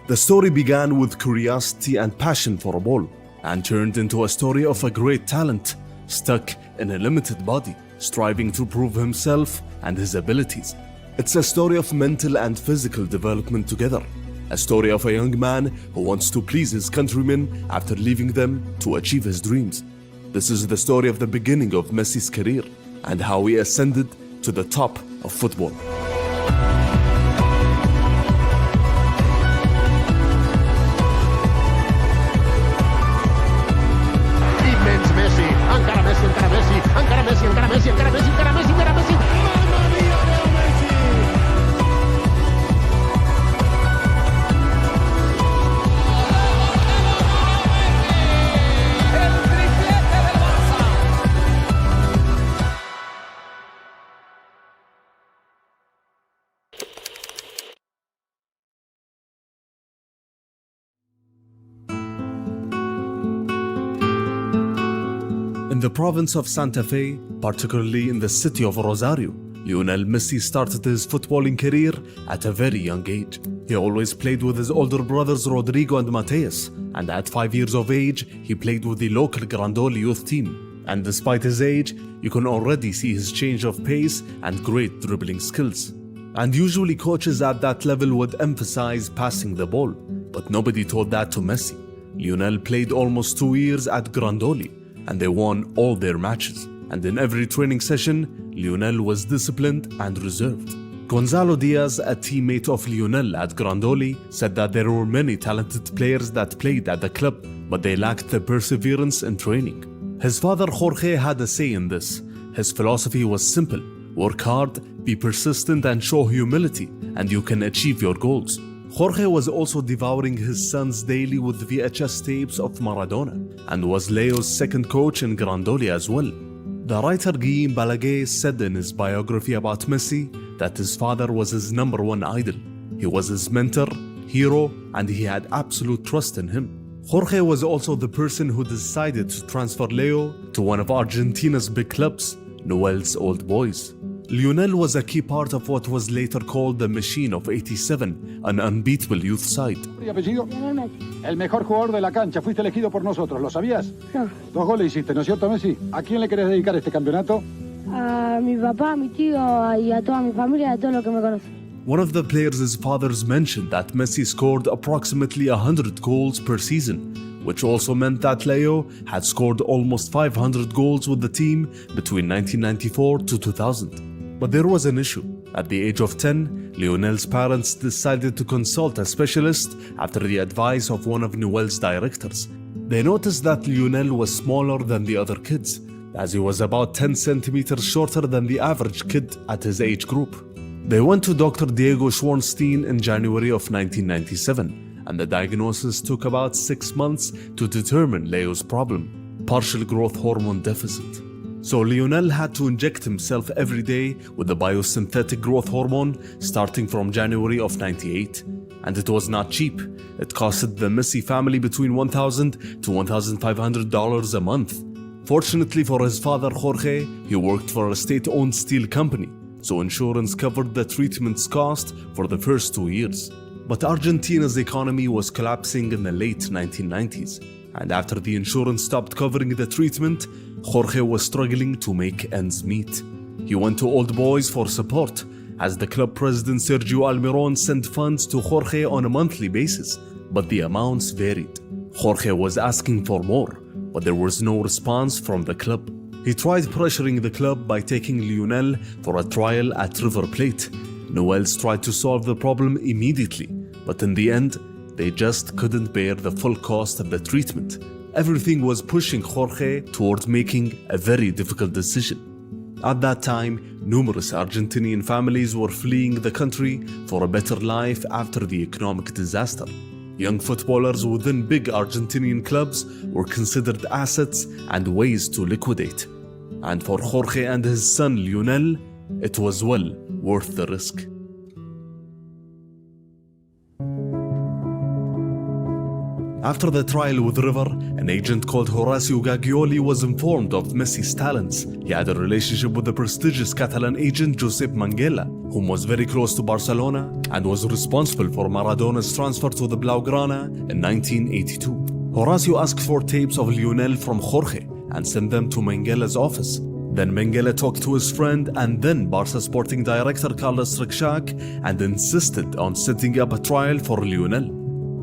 The story began with curiosity and passion for a ball, and turned into a story of a great talent, stuck in a limited body, striving to prove himself and his abilities. It's a story of mental and physical development together. A story of a young man who wants to please his countrymen after leaving them to achieve his dreams. This is the story of the beginning of Messi's career and how he ascended to the top of football. Immens Messi, encara Messi, encara Messi, encara Messi, encara Messi, encara Messi, encara Messi, encara Messi. Mamma mia, Leo Messi! El triplete del Barça. In the province of Santa Fe, particularly in the city of Rosario, Lionel Messi started his footballing career at a very young age. He always played with his older brothers Rodrigo and Mateus, and at 5 years of age, he played with the local Grandoli youth team. And despite his age, you can already see his change of pace and great dribbling skills. And usually coaches at that level would emphasize passing the ball, but nobody taught that to Messi. Lionel played almost 2 years at Grandoli, and they won all their matches. And in every training session, Lionel was disciplined and reserved. Gonzalo Diaz, a teammate of Lionel at Grandoli, said that there were many talented players that played at the club, but they lacked the perseverance in training. His father Jorge had a say in this. His philosophy was simple: work hard, be persistent, and show humility, and you can achieve your goals. Jorge was also devouring his sons daily with VHS tapes of Maradona, and was Leo's second coach in Grandoli as well. The writer Guillaume Balaguer said in his biography about Messi that his father was his #1 idol. He was his mentor, hero, and he had absolute trust in him. Jorge was also the person who decided to transfer Leo to one of Argentina's big clubs, Newell's Old Boys. Lionel was a key part of what was later called the Machine of '87, an unbeatable youth side. ¿Apellido? Lionel Messi. El mejor jugador de la cancha, fuiste elegido por nosotros, ¿lo sabías? No. 2 goles hiciste, ¿no es cierto, Messi? ¿A quién le querés dedicar este campeonato? A mi papá, a mi tío y a toda mi familia, a todos los que me conocen. One of the players' fathers mentioned that Messi scored approximately 100 goals per season, which also meant that Leo had scored almost 500 goals with the team between 1994 to 2000. But there was an issue. At the age of 10, Lionel's parents decided to consult a specialist after the advice of one of Newell's directors. They noticed that Lionel was smaller than the other kids, as he was about 10 centimeters shorter than the average kid at his age group. They went to Dr. Diego Schwarzenstein in January of 1997, and the diagnosis took about 6 months to determine Leo's problem: partial growth hormone deficit. So Lionel had to inject himself every day with the biosynthetic growth hormone starting from January of '98. And it was not cheap. It costed the Messi family between $1,000 to $1,500 a month. Fortunately for his father Jorge, he worked for a state-owned steel company, so insurance covered the treatment's cost for the first 2 years. But Argentina's economy was collapsing in the late 1990s, and after the insurance stopped covering the treatment, Jorge was struggling to make ends meet. He went to Old Boys for support, as the club president Sergio Almiron sent funds to Jorge on a monthly basis, but the amounts varied. Jorge was asking for more, but there was no response from the club. He tried pressuring the club by taking Lionel for a trial at River Plate. Newell's tried to solve the problem immediately, but in the end, they just couldn't bear the full cost of the treatment. Everything was pushing Jorge toward making a very difficult decision. At that time, numerous Argentinian families were fleeing the country for a better life after the economic disaster. Young footballers within big Argentinian clubs were considered assets and ways to liquidate. And for Jorge and his son Lionel, it was well worth the risk. After the trial with River, an agent called Horacio Gagioli was informed of Messi's talents. He had a relationship with the prestigious Catalan agent Josep Manguela, whom was very close to Barcelona and was responsible for Maradona's transfer to the Blaugrana in 1982. Horacio asked for tapes of Lionel from Jorge and sent them to Menguela's office. Then Menguela talked to his friend and then Barca sporting director Carlos Rexach and insisted on setting up a trial for Lionel.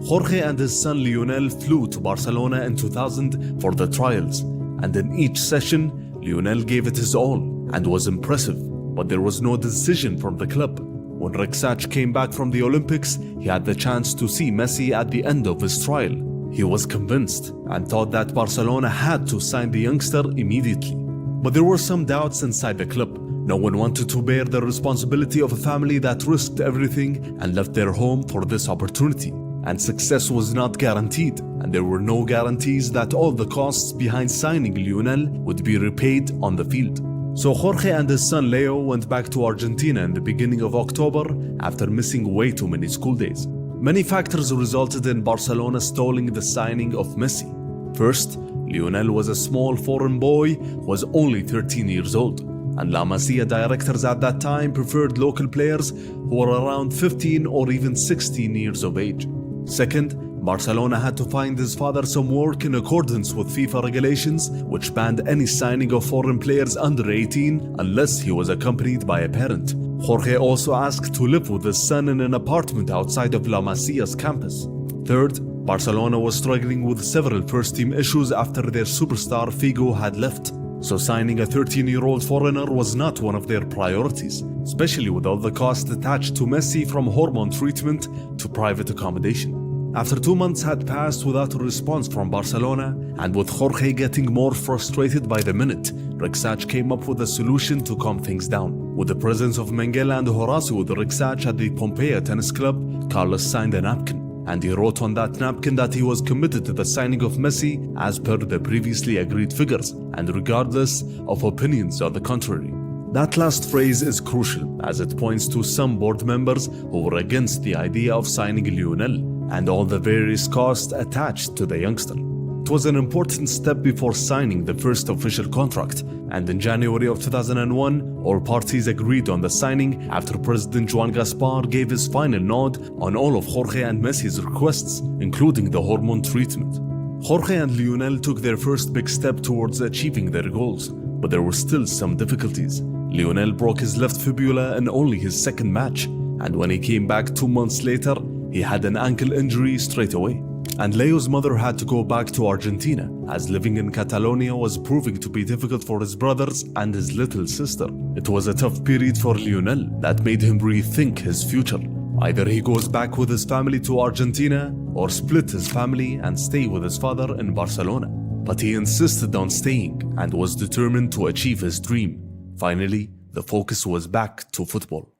Jorge and his son Lionel flew to Barcelona in 2000 for the trials, and in each session, Lionel gave it his all and was impressive, but there was no decision from the club. When Rexach came back from the Olympics, he had the chance to see Messi at the end of his trial. He was convinced and thought that Barcelona had to sign the youngster immediately. But there were some doubts inside the club. No one wanted to bear the responsibility of a family that risked everything and left their home for this opportunity. And success was not guaranteed, and there were no guarantees that all the costs behind signing Lionel would be repaid on the field. So Jorge and his son Leo went back to Argentina in the beginning of October after missing way too many school days. Many factors resulted in Barcelona stalling the signing of Messi. First, Lionel was a small foreign boy who was only 13 years old, and La Masia directors at that time preferred local players who were around 15 or even 16 years of age. Second, Barcelona had to find his father some work in accordance with FIFA regulations, which banned any signing of foreign players under 18 unless he was accompanied by a parent. Jorge also asked to live with his son in an apartment outside of La Masia's campus. Third, Barcelona was struggling with several first-team issues after their superstar Figo had left. So signing a 13-year-old foreigner was not one of their priorities, especially with all the costs attached to Messi from hormone treatment to private accommodation. After 2 months had passed without a response from Barcelona, and with Jorge getting more frustrated by the minute, Rexach came up with a solution to calm things down. With the presence of Menguela and Horacio with Rexach at the Pompeia Tennis Club, Carlos signed a napkin. And he wrote on that napkin that he was committed to the signing of Messi as per the previously agreed figures, and regardless of opinions on the contrary. That last phrase is crucial, as it points to some board members who were against the idea of signing Lionel and all the various costs attached to the youngster. It was an important step before signing the first official contract, and in January of 2001, all parties agreed on the signing after President Joan Gaspar gave his final nod on all of Jorge and Messi's requests, including the hormone treatment. Jorge and Lionel took their first big step towards achieving their goals, but there were still some difficulties. Lionel broke his left fibula in only his second match, and when he came back 2 months later, he had an ankle injury straight away. And Leo's mother had to go back to Argentina, as living in Catalonia was proving to be difficult for his brothers and his little sister. It was a tough period for Lionel that made him rethink his future. Either he goes back with his family to Argentina, or split his family and stay with his father in Barcelona. But he insisted on staying and was determined to achieve his dream. Finally, the focus was back to football.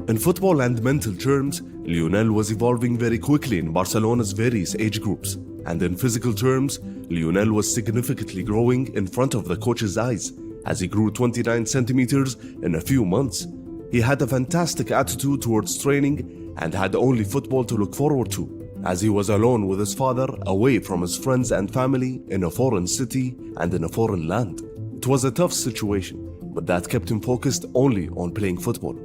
In football and mental terms, Lionel was evolving very quickly in Barcelona's various age groups. And in physical terms, Lionel was significantly growing in front of the coach's eyes, as he grew 29 centimeters in a few months. He had a fantastic attitude towards training and had only football to look forward to, as he was alone with his father, away from his friends and family, in a foreign city and in a foreign land. It was a tough situation, but that kept him focused only on playing football.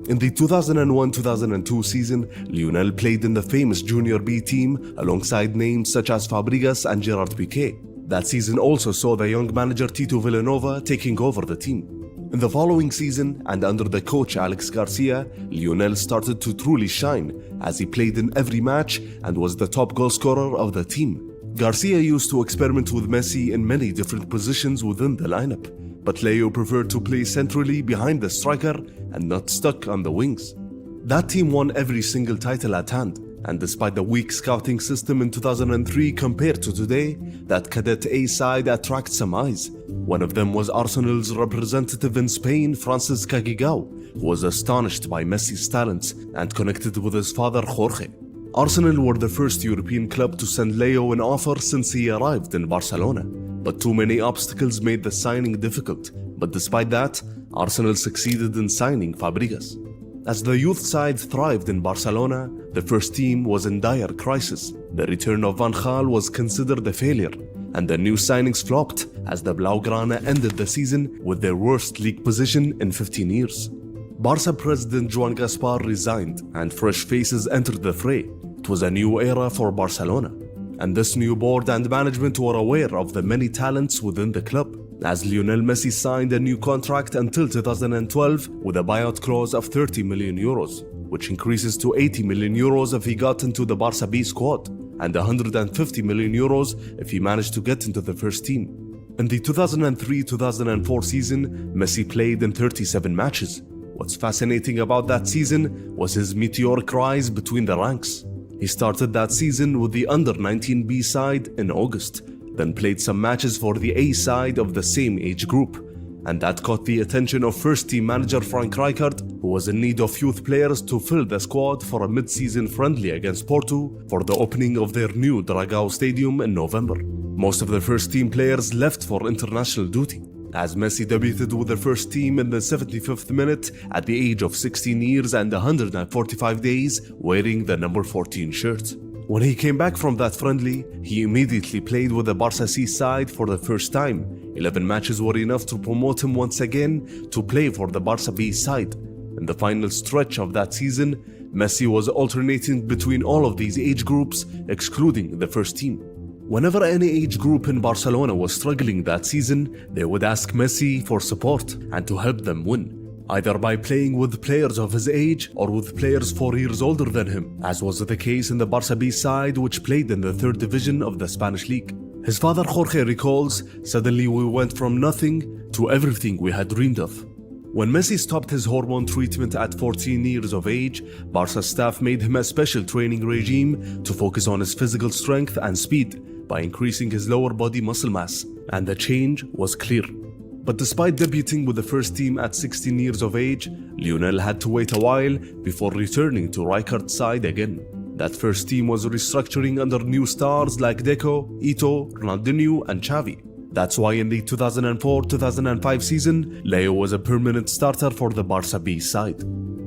In the 2001-2002 season, Lionel played in the famous Junior B team alongside names such as Fabregas and Gerard Piqué. That season also saw the young manager Tito Vilanova taking over the team. In the following season, and under the coach Alex Garcia, Lionel started to truly shine, as he played in every match and was the top goal scorer of the team. Garcia used to experiment with Messi in many different positions within the lineup, but Leo preferred to play centrally behind the striker and not stuck on the wings. That team won every single title at hand, and despite the weak scouting system in 2003 compared to today, that Cadet A side attracted some eyes. One of them was Arsenal's representative in Spain, Francis Cagigao, who was astonished by Messi's talents and connected with his father Jorge. Arsenal were the first European club to send Leo an offer since he arrived in Barcelona, but too many obstacles made the signing difficult. But despite that, Arsenal succeeded in signing Fabregas. As the youth side thrived in Barcelona, the first team was in dire crisis. The return of Van Gaal was considered a failure, and the new signings flopped as the Blaugrana ended the season with their worst league position in 15 years. Barca president Joan Gaspar resigned and fresh faces entered the fray. It was a new era for Barcelona, and this new board and management were aware of the many talents within the club, as Lionel Messi signed a new contract until 2012 with a buyout clause of 30 million euros, which increases to 80 million euros if he got into the Barca B squad, and 150 million euros if he managed to get into the first team. In the 2003-2004 season, Messi played in 37 matches. What's fascinating about that season was his meteoric rise between the ranks. He started that season with the under-19 B side in August, then played some matches for the A side of the same age group, and that caught the attention of first-team manager Frank Rijkaard, who was in need of youth players to fill the squad for a mid-season friendly against Porto for the opening of their new Dragao Stadium in November. Most of the first-team players left for international duty, as Messi debuted with the first team in the 75th minute at the age of 16 years and 145 days, wearing the number 14 shirt. When he came back from that friendly, he immediately played with the Barca C side for the first time. 11 matches were enough to promote him once again to play for the Barca B side. In the final stretch of that season, Messi was alternating between all of these age groups, excluding the first team. Whenever any age group in Barcelona was struggling that season, they would ask Messi for support and to help them win, either by playing with players of his age or with players 4 years older than him, as was the case in the Barca B side, which played in the 3rd division of the Spanish league. His father Jorge recalls, "Suddenly we went from nothing to everything we had dreamed of." When Messi stopped his hormone treatment at 14 years of age, Barca staff made him a special training regime to focus on his physical strength and speed by increasing his lower body muscle mass, and the change was clear. But despite debuting with the first team at 16 years of age, Lionel had to wait a while before returning to Rijkaard's side again. That first team was restructuring under new stars like Deco, Ito, Ronaldinho and Xavi. That's why in the 2004-2005 season, Leo was a permanent starter for the Barca B side.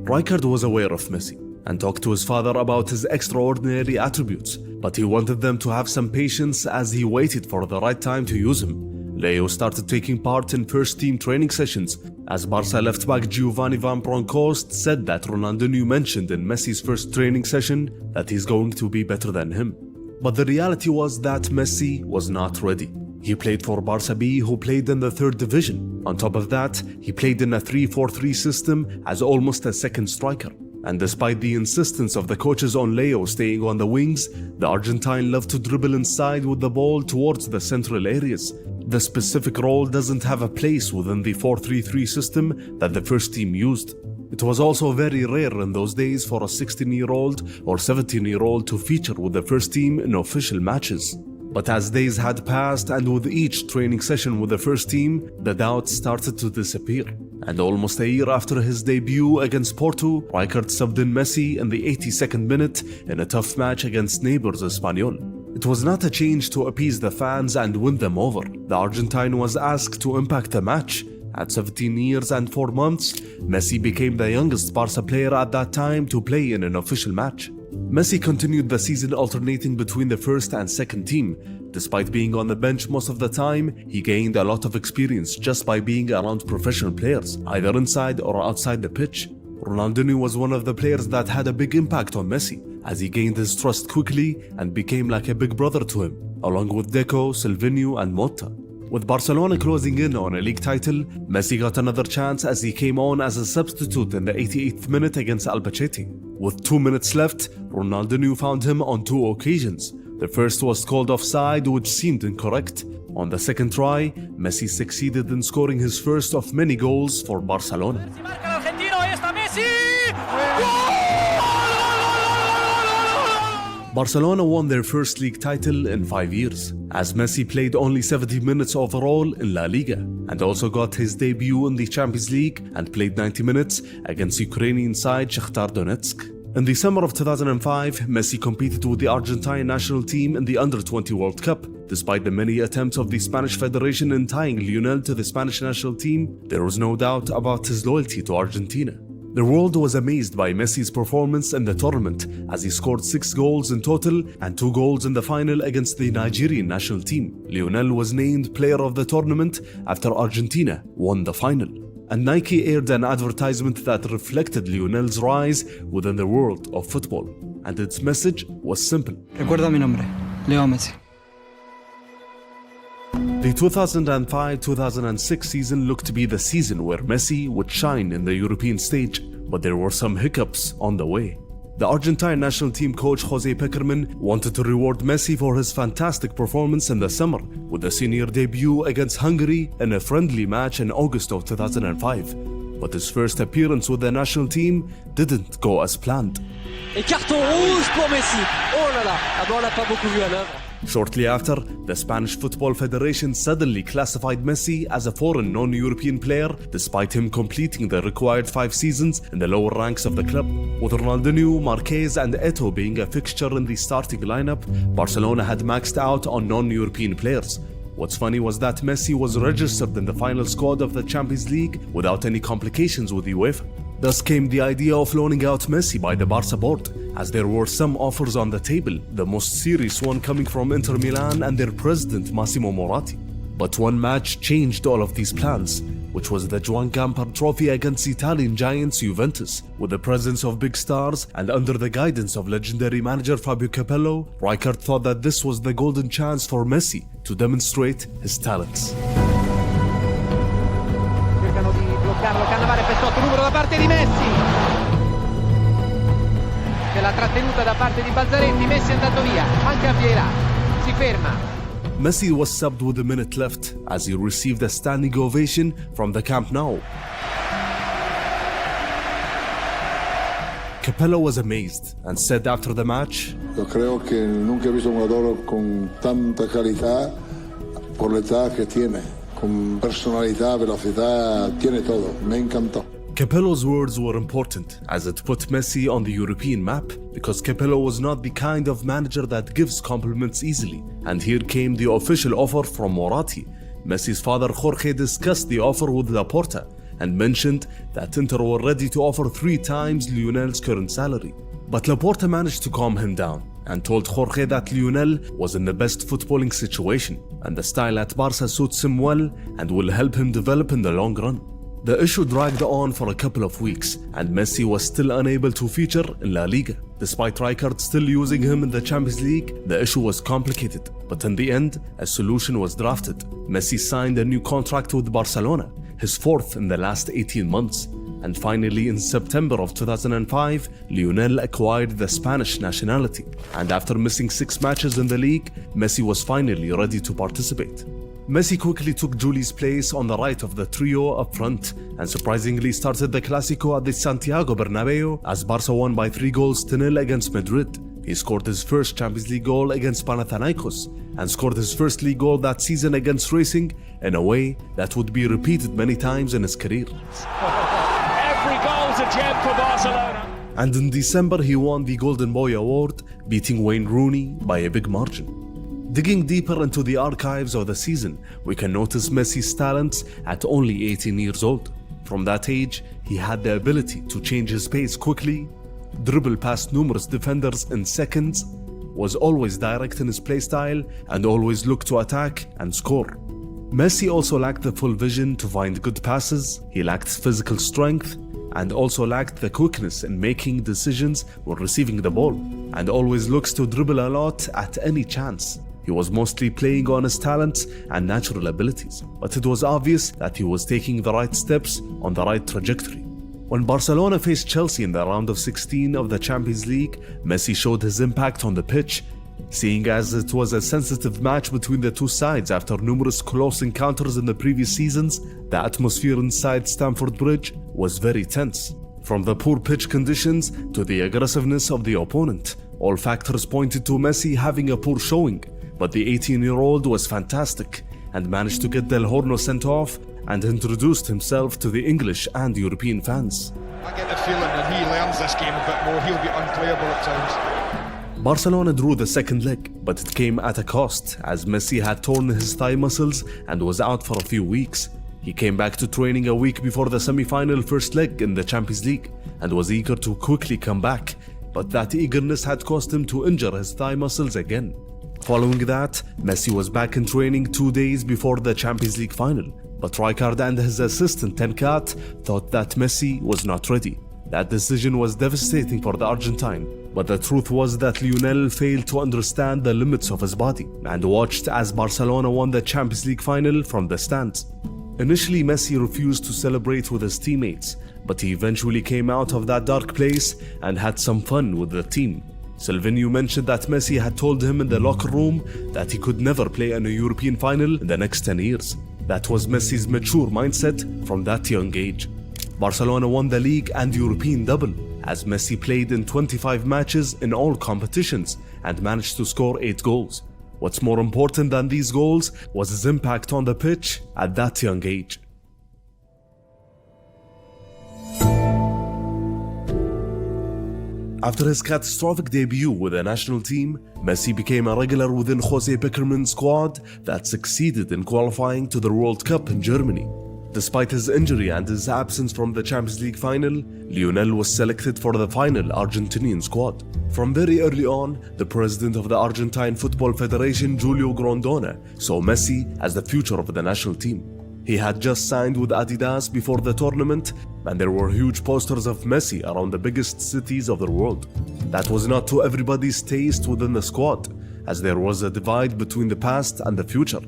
Rijkaard was aware of Messi and talked to his father about his extraordinary attributes, but he wanted them to have some patience as he waited for the right time to use him. Leo started taking part in first-team training sessions, as Barca left-back Giovanni Van Bronckhorst said that Ronaldinho mentioned in Messi's first training session that he's going to be better than him. But the reality was that Messi was not ready. He played for Barca B, who played in the 3rd division. On top of that, he played in a 3-4-3 system as almost a second striker. And despite the insistence of the coaches on Leo staying on the wings, the Argentine loved to dribble inside with the ball towards the central areas. The specific role doesn't have a place within the 4-3-3 system that the first team used. It was also very rare in those days for a 16-year-old or 17-year-old to feature with the first team in official matches. But as days had passed and with each training session with the first team, the doubts started to disappear. And almost a year after his debut against Porto, Rijkaard subbed in Messi in the 82nd minute in a tough match against neighbours Espanyol. It was not a change to appease the fans and win them over. The Argentine was asked to impact the match. At 17 years and 4 months, Messi became the youngest Barca player at that time to play in an official match. Messi continued the season alternating between the first and second team. Despite being on the bench most of the time, he gained a lot of experience just by being around professional players, either inside or outside the pitch. Ronaldinho was one of the players that had a big impact on Messi, as he gained his trust quickly and became like a big brother to him, along with Deco, Silvinho and Motta. With Barcelona closing in on a league title, Messi got another chance as he came on as a substitute in the 88th minute against Albacete. With 2 minutes left, Ronaldinho found him on 2 occasions. The first was called offside, which seemed incorrect. On the second try, Messi succeeded in scoring his first of many goals for Barcelona. Barcelona won their first league title in 5 years, as Messi played only 70 minutes overall in La Liga, and also got his debut in the Champions League and played 90 minutes against Ukrainian side Shakhtar Donetsk. In the summer of 2005, Messi competed with the Argentine national team in the Under-20 World Cup. Despite the many attempts of the Spanish Federation in tying Lionel to the Spanish national team, there was no doubt about his loyalty to Argentina. The world was amazed by Messi's performance in the tournament as he scored 6 goals in total and 2 goals in the final against the Nigerian national team. Lionel was named player of the tournament after Argentina won the final. And Nike aired an advertisement that reflected Lionel's rise within the world of football. And its message was simple. Recuerda mi nombre, Leo Messi. The 2005-2006 season looked to be the season where Messi would shine in the European stage, but there were some hiccups on the way. The Argentine national team coach Jose Pekerman wanted to reward Messi for his fantastic performance in the summer with a senior debut against Hungary in a friendly match in August of 2005. But his first appearance with the national team didn't go as planned. Et carton rouge pour Messi. Oh là là, ah bon, on l'a pas beaucoup vu à l'œuvre. Shortly after, the Spanish Football Federation suddenly classified Messi as a foreign non-European player despite him completing the required 5 seasons in the lower ranks of the club. With Ronaldinho, Marquez and Eto'o being a fixture in the starting lineup, Barcelona had maxed out on non-European players. What's funny was that Messi was registered in the final squad of the Champions League without any complications with UEFA. Thus came the idea of loaning out Messi by the Barca board, as there were some offers on the table, the most serious one coming from Inter Milan and their president Massimo Moratti. But one match changed all of these plans, which was the Joan Gamper Trophy against Italian giants Juventus. With the presence of big stars and under the guidance of legendary manager Fabio Capello, Rijkaard thought that this was the golden chance for Messi to demonstrate his talents. Cercano di bloccarlo, Cannavaro per sotto, numero da parte di Messi. C'è la trattenuta da parte di Balzaretti, Messi è andato via, manca Vieira, si ferma. Messi was subbed with a minute left as he received a standing ovation from the Camp Nou. Capello was amazed and said after the match, Yo creo que nunca he visto un jugador con tanta calidad por la edad que tiene, con personalidad, velocidad, tiene todo, me encantó. Capello's words were important as it put Messi on the European map because Capello was not the kind of manager that gives compliments easily. And here came the official offer from Moratti. Messi's father Jorge discussed the offer with Laporta and mentioned that Inter were ready to offer 3 times Lionel's current salary. But Laporta managed to calm him down and told Jorge that Lionel was in the best footballing situation and the style at Barca suits him well and will help him develop in the long run. The issue dragged on for a couple of weeks and Messi was still unable to feature in La Liga. Despite Rijkaard still using him in the Champions League, the issue was complicated, but in the end, a solution was drafted. Messi signed a new contract with Barcelona, his 4th in the last 18 months. And finally, in September of 2005, Lionel acquired the Spanish nationality. And after missing 6 matches in the league, Messi was finally ready to participate. Messi quickly took Juli's place on the right of the trio up front and surprisingly started the Clásico at the Santiago Bernabeu as Barca won by 3-0 against Madrid. He scored his first Champions League goal against Panathinaikos and scored his first league goal that season against Racing in a way that would be repeated many times in his career. Every goal's a gem for Barcelona. And in December he won the Golden Boy Award, beating Wayne Rooney by a big margin. Digging deeper into the archives of the season, we can notice Messi's talents at only 18 years old. From that age, he had the ability to change his pace quickly, dribble past numerous defenders in seconds, was always direct in his playstyle, and always looked to attack and score. Messi also lacked the full vision to find good passes, he lacked physical strength, and also lacked the quickness in making decisions when receiving the ball, and always looks to dribble a lot at any chance. He was mostly playing on his talents and natural abilities, but it was obvious that he was taking the right steps on the right trajectory. When Barcelona faced Chelsea in the round of 16 of the Champions League, Messi showed his impact on the pitch, seeing as it was a sensitive match between the 2 sides after numerous close encounters in the previous seasons. The atmosphere inside Stamford Bridge was very tense. From the poor pitch conditions to the aggressiveness of the opponent, all factors pointed to Messi having a poor showing. But the 18-year-old was fantastic and managed to get Del Horno sent off and introduced himself to the English and European fans. I get the feeling that he learns this game a bit more, he'll be unplayable at times. Barcelona drew the second leg, but it came at a cost as Messi had torn his thigh muscles and was out for a few weeks. He came back to training a week before the semi-final first leg in the Champions League, and was eager to quickly come back, but that eagerness had caused him to injure his thigh muscles again. Following that, Messi was back in training 2 days before the Champions League final, but Rijkaard and his assistant Tenkat thought that Messi was not ready. That decision was devastating for the Argentine, but the truth was that Lionel failed to understand the limits of his body and watched as Barcelona won the Champions League final from the stands. Initially, Messi refused to celebrate with his teammates, but he eventually came out of that dark place and had some fun with the team. Silvinho mentioned that Messi had told him in the locker room that he could never play in a European final in the next 10 years. That was Messi's mature mindset from that young age. Barcelona won the league and European double, as Messi played in 25 matches in all competitions and managed to score 8 goals. What's more important than these goals was his impact on the pitch at that young age. After his catastrophic debut with the national team, Messi became a regular within Jose Pekerman's squad that succeeded in qualifying to the World Cup in Germany. Despite his injury and his absence from the Champions League final, Lionel was selected for the final Argentinian squad. From very early on, the president of the Argentine Football Federation, Julio Grondona, saw Messi as the future of the national team. He had just signed with Adidas before the tournament, and there were huge posters of Messi around the biggest cities of the world. That was not to everybody's taste within the squad, as there was a divide between the past and the future,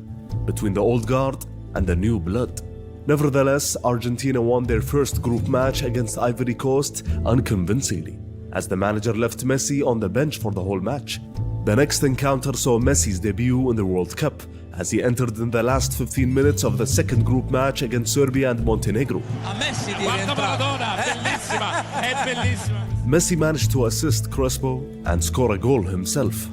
between the old guard and the new blood. Nevertheless, Argentina won their first group match against Ivory Coast unconvincingly, as the manager left Messi on the bench for the whole match. The next encounter saw Messi's debut in the World Cup, as he entered in the last 15 minutes of the second group match against Serbia and Montenegro. Messi managed to assist Crespo and score a goal himself.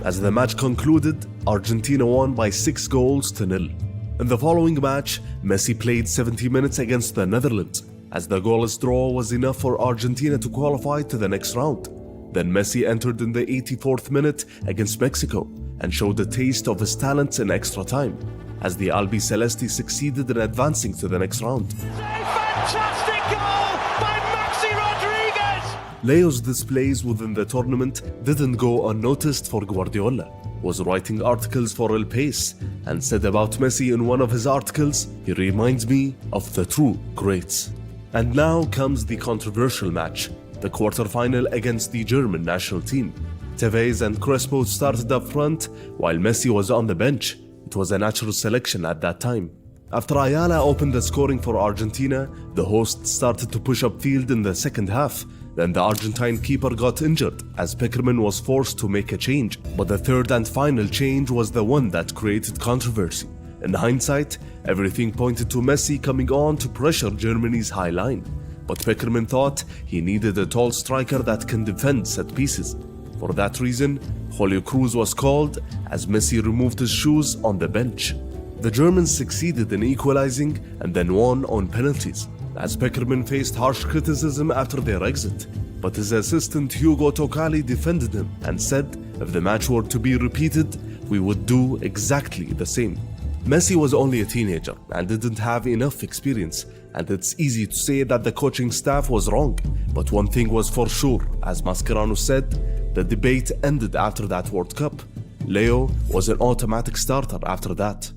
As the match concluded, Argentina won by 6-0. In the following match, Messi played 70 minutes against the Netherlands, as the goalless draw was enough for Argentina to qualify to the next round. Then Messi entered in the 84th minute against Mexico and showed a taste of his talents in extra time, as the Albiceleste succeeded in advancing to the next round. Fantastic goal by Maxi Rodriguez! Leo's displays within the tournament didn't go unnoticed for Guardiola, who was writing articles for El País and said about Messi in one of his articles, "He reminds me of the true greats." And now comes the controversial match, the quarter-final against the German national team. Tevez and Crespo started up front while Messi was on the bench. It was a natural selection at that time. After Ayala opened the scoring for Argentina, the hosts started to push upfield in the second half. Then the Argentine keeper got injured as Pekerman was forced to make a change. But the third and final change was the one that created controversy. In hindsight, everything pointed to Messi coming on to pressure Germany's high line. But Pekerman thought he needed a tall striker that can defend set pieces. For that reason, Julio Cruz was called as Messi removed his shoes on the bench. The Germans succeeded in equalizing and then won on penalties, as Pekerman faced harsh criticism after their exit. But his assistant Hugo Tocali defended him and said if the match were to be repeated, we would do exactly the same. Messi was only a teenager and didn't have enough experience, and it's easy to say that the coaching staff was wrong. But one thing was for sure, as Mascherano said, the debate ended after that World Cup. Leo was an automatic starter after that.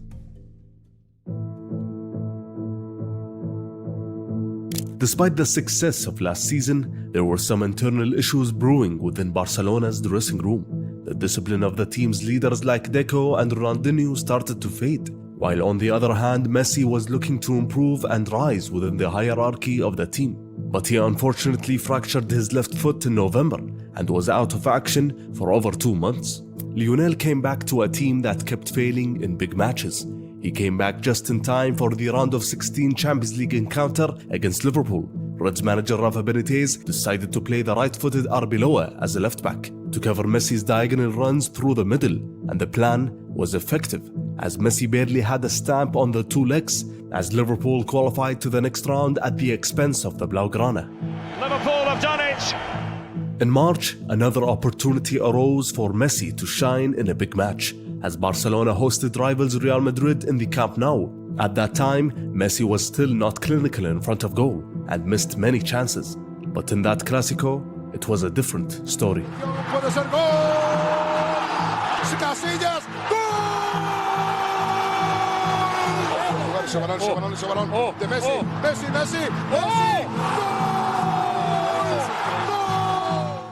Despite the success of last season, there were some internal issues brewing within Barcelona's dressing room. The discipline of the team's leaders like Deco and Ronaldinho started to fade, while on the other hand, Messi was looking to improve and rise within the hierarchy of the team. But he unfortunately fractured his left foot in November and was out of action for over 2 months. Lionel came back to a team that kept failing in big matches. He came back just in time for the round of 16 Champions League encounter against Liverpool. Reds manager Rafa Benitez decided to play the right-footed Arbeloa as a left-back to cover Messi's diagonal runs through the middle, and the plan was effective, as Messi barely had a stamp on the 2 legs, as Liverpool qualified to the next round at the expense of the Blaugrana. Liverpool have done it! In March, another opportunity arose for Messi to shine in a big match, as Barcelona hosted rivals Real Madrid in the Camp Nou. At that time, Messi was still not clinical in front of goal and missed many chances. But in that Clásico, it was a different story.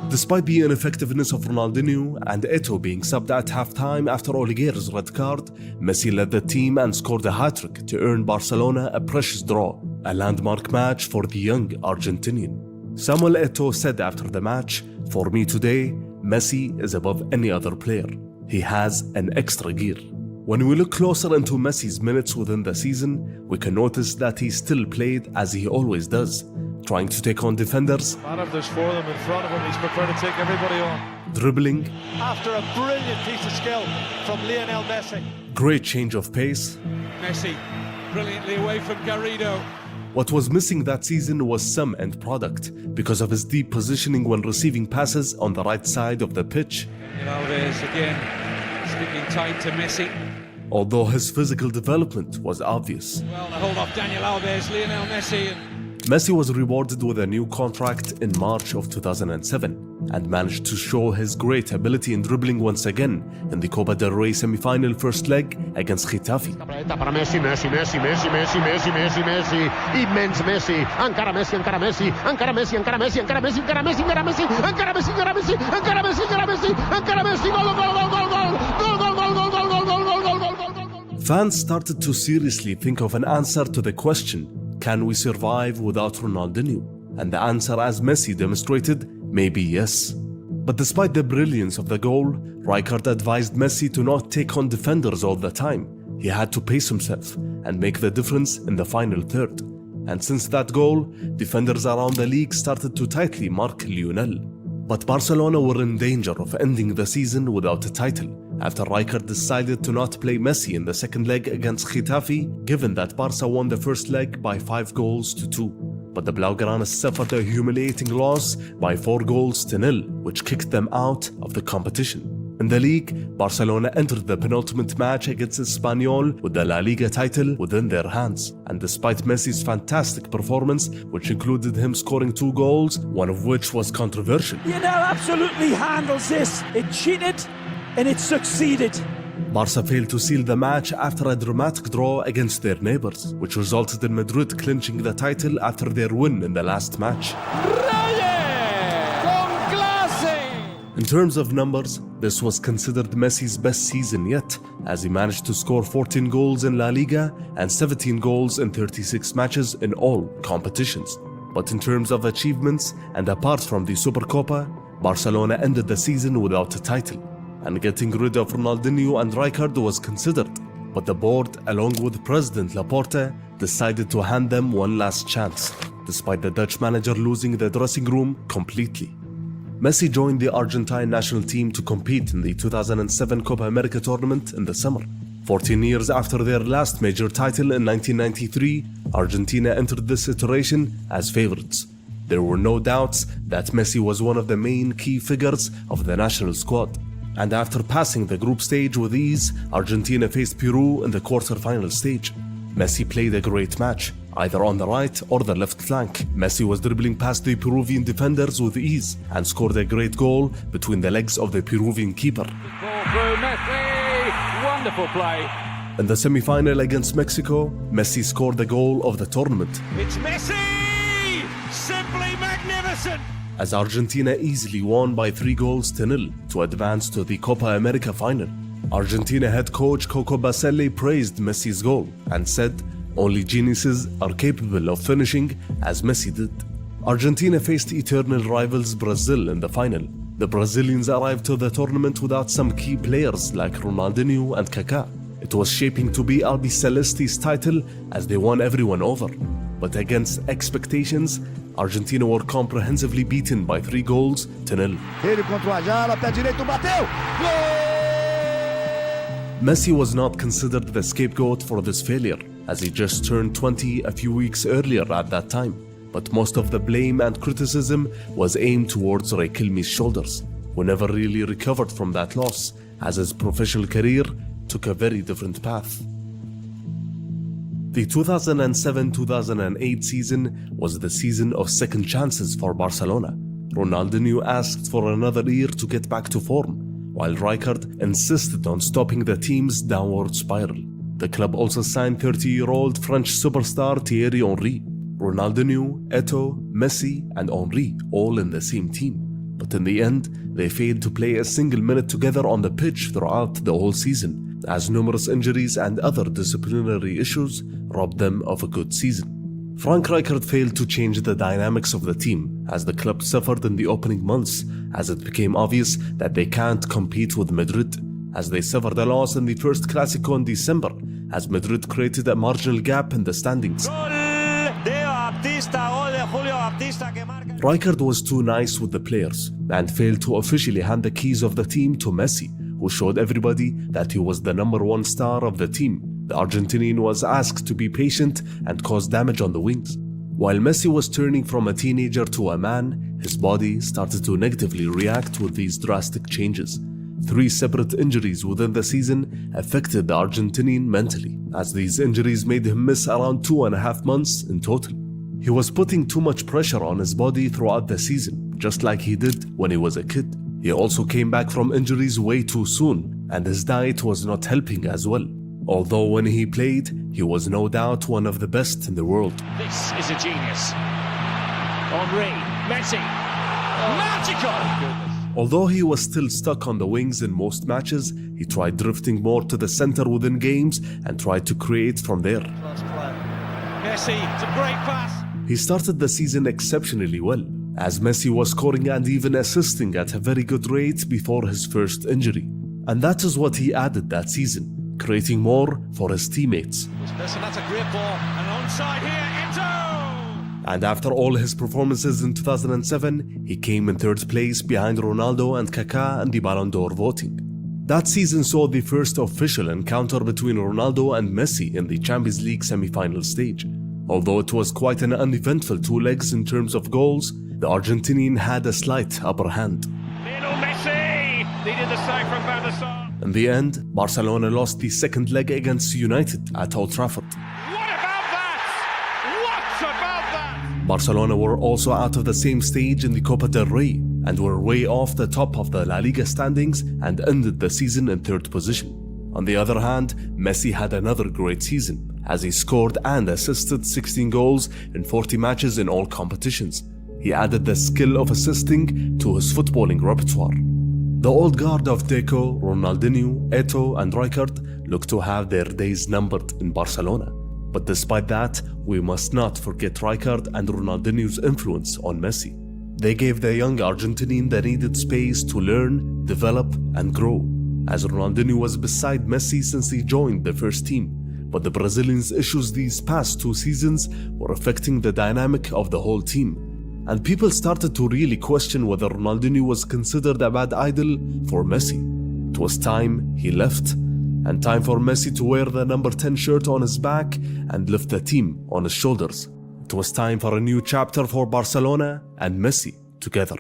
Despite the ineffectiveness of Ronaldinho and Eto'o being subbed at halftime after Oliveira's red card, Messi led the team and scored a hat-trick to earn Barcelona a precious draw, a landmark match for the young Argentinian. Samuel Eto'o said after the match, "For me today, Messi is above any other player. He has an extra gear." When we look closer into Messi's minutes within the season, we can notice that he still played as he always does, trying to take on defenders. If there's four of them in front of him, he's prepared to take everybody on. Dribbling. After a brilliant piece of skill from Lionel Messi. Great change of pace. Messi, brilliantly away from Garrido. What was missing that season was some end product because of his deep positioning when receiving passes on the right side of the pitch. Alves again, sticking tight to Messi. Although his physical development was obvious. Well, the hold off Daniel Alves, Lionel Messi. Messi was rewarded with a new contract in March of 2007 and managed to show his great ability in dribbling once again in the Copa del Rey semi-final first leg against Getafe. Para Messi, Messi, Messi, Messi, Messi, Messi, Messi, Messi, immens Messi, encara Messi, encara Messi, encara Messi, encara Messi, encara Messi, encara Messi, encara Messi, encara Messi, encara Messi, encara Messi, encara Messi, encara Messi, gol, gol, gol, gol, gol, gol, gol, gol, gol, gol, gol, gol, gol, gol, gol. Fans started to seriously think of an answer to the question, can we survive without Ronaldinho? And the answer, as Messi demonstrated, may be yes. But despite the brilliance of the goal, Rijkaard advised Messi to not take on defenders all the time. He had to pace himself and make the difference in the final third. And since that goal, defenders around the league started to tightly mark Lionel. But Barcelona were in danger of ending the season without a title after Rijkaard decided to not play Messi in the second leg against Getafe, given that Barca won the first leg by 5-2. But the Blaugranas suffered a humiliating loss by 4-0, which kicked them out of the competition. In the league, Barcelona entered the penultimate match against Espanyol with the La Liga title within their hands. And despite Messi's fantastic performance, which included him scoring 2 goals, one of which was controversial. Lionel absolutely handles this. It cheated and it succeeded. Barca failed to seal the match after a dramatic draw against their neighbors, which resulted in Madrid clinching the title after their win in the last match. In terms of numbers, this was considered Messi's best season yet, as he managed to score 14 goals in La Liga and 17 goals in 36 matches in all competitions. But in terms of achievements, and apart from the Supercopa, Barcelona ended the season without a title, and getting rid of Ronaldinho and Rijkaard was considered. But the board, along with President Laporta, decided to hand them one last chance, despite the Dutch manager losing the dressing room completely. Messi joined the Argentine national team to compete in the 2007 Copa America tournament in the summer. 14 years after their last major title in 1993, Argentina entered this iteration as favorites. There were no doubts that Messi was one of the main key figures of the national squad. And after passing the group stage with ease, Argentina faced Peru in the quarter-final stage. Messi played a great match, either on the right or the left flank. Messi was dribbling past the Peruvian defenders with ease and scored a great goal between the legs of the Peruvian keeper. Ball through Messi, wonderful play. In the semi-final against Mexico, Messi scored the goal of the tournament. It's Messi! Simply magnificent! As Argentina easily won by 3-0 to advance to the Copa America final. Argentina head coach Coco Basile praised Messi's goal and said, "Only geniuses are capable of finishing as Messi did." Argentina faced eternal rivals Brazil in the final. The Brazilians arrived to the tournament without some key players like Ronaldinho and Kaká. It was shaping to be Albiceleste's title as they won everyone over. But against expectations, Argentina were comprehensively beaten by 3-0. Ele contra o Ajala, pé direito, bateu! Messi was not considered the scapegoat for this failure, as he just turned 20 a few weeks earlier at that time. But most of the blame and criticism was aimed towards Riquelme's shoulders, who never really recovered from that loss, as his professional career took a very different path. The 2007-2008 season was the season of second chances for Barcelona. Ronaldinho asked for another year to get back to form, while Rijkaard insisted on stopping the team's downward spiral. The club also signed 30-year-old French superstar Thierry Henry. Ronaldinho, Eto'o, Messi and Henry all in the same team. But in the end, they failed to play a single minute together on the pitch throughout the whole season, as numerous injuries and other disciplinary issues robbed them of a good season. Frank Rijkaard failed to change the dynamics of the team, as the club suffered in the opening months, as it became obvious that they can't compete with Madrid, as they suffered a loss in the first Clásico in December, as Madrid created a marginal gap in the standings. Rijkaard was too nice with the players and failed to officially hand the keys of the team to Messi, who showed everybody that he was the number one star of the team. The Argentinian was asked to be patient and cause damage on the wings. While Messi was turning from a teenager to a man, his body started to negatively react with these drastic changes. 3 separate injuries within the season affected the Argentinian mentally, as these injuries made him miss around 2.5 months in total. He was putting too much pressure on his body throughout the season, just like he did when he was a kid. He also came back from injuries way too soon, and his diet was not helping as well. Although when he played, he was no doubt one of the best in the world. This is a genius. Henry, Messi, magical! Although he was still stuck on the wings in most matches, he tried drifting more to the center within games and tried to create from there. Messi, it's a great pass. He started the season exceptionally well, as Messi was scoring and even assisting at a very good rate before his first injury. And that is what he added that season, creating more for his teammates. That's a great ball, and onside here, Eto'o! And after all his performances in 2007, he came in 3rd place behind Ronaldo and Kaká in the Ballon d'Or voting. That season saw the first official encounter between Ronaldo and Messi in the Champions League semi-final stage. Although it was quite an uneventful 2 legs in terms of goals, the Argentinian had a slight upper hand. Lionel Messi needed the save from Van der Sar. In the end, Barcelona lost the 2nd leg against United at Old Trafford. What about that? What about that? Barcelona were also out of the same stage in the Copa del Rey and were way off the top of the La Liga standings and ended the season in 3rd position. On the other hand, Messi had another great season, as he scored and assisted 16 goals in 40 matches in all competitions. He added the skill of assisting to his footballing repertoire. The old guard of Deco, Ronaldinho, Eto'o and Rijkaard looked to have their days numbered in Barcelona. But despite that, we must not forget Rijkaard and Ronaldinho's influence on Messi. They gave the young Argentinian the needed space to learn, develop and grow, as Ronaldinho was beside Messi since he joined the first team. But the Brazilians' issues these past 2 seasons were affecting the dynamic of the whole team. And people started to really question whether Ronaldinho was considered a bad idol for Messi. It was time he left, and time for Messi to wear the number 10 shirt on his back and lift the team on his shoulders. It was time for a new chapter for Barcelona and Messi together.